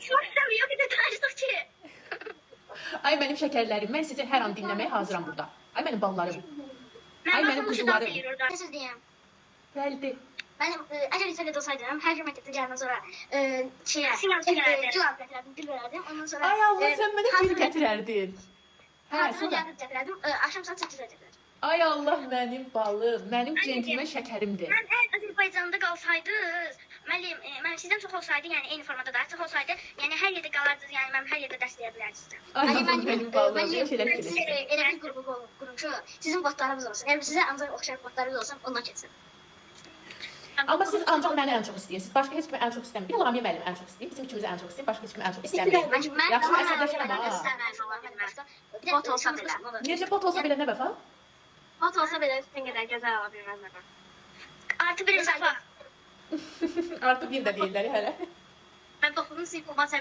Tanışmaq istəmiyor, bir də tanışdıq ki. Ay mənim şəkərlərim, mən sizi hər an dinləməyə hazıram burada. Ay mənim ballarım. Ay mənim quzularım. Ne söz diyeyim? Gəldi. Benim eğer İtalya'da olsaydım her gün mektepte gelmeden sonra Sinyal çekerdim. cevap getirirdim, gül verirdim. Ondan sonra Ay Allah, sən mənə gül gətirərdin. Hə, hatırı sonra. getirirdim. Akşam saat 8'de getirirdim. Ay Allah, mənim balım, mənim centilmen şəkərimdir. Mən əgər Azərbaycanda qalsaydınız, mən sizdən çox olsaydı, yəni eyni formada daha çox olsaydı, yəni hər yerdə qalardınız, yəni mən hər yerdə dəstəyə bilərdiniz. Ay Allah, mənim balım, Bence şeylər siz fikirləşir. elə bir grubu kurun ki sizin botlarınız olsun. Yani size ancak okşar botlarınız olsun, ondan geçsin. Amma siz ancaq məni ən çox istəyirsiniz. Başqa heç kimi ən çox istəmir. Bir Lamiyə müəllim ən çox istəyir, bizim ikimizi ən çox istəyir, başqa heç kimi ən çox istəmir. Yaxşı, əsəbləşirəm ha. Bot olsa belə. Necə bot olsa belə nə vəfa? Bot olsa belə sizin qədər gözəl ala bilməzlər. Artı bir hesaba. Artıq bir də deyirlər hələ. Mən 9-cu sinif olmaz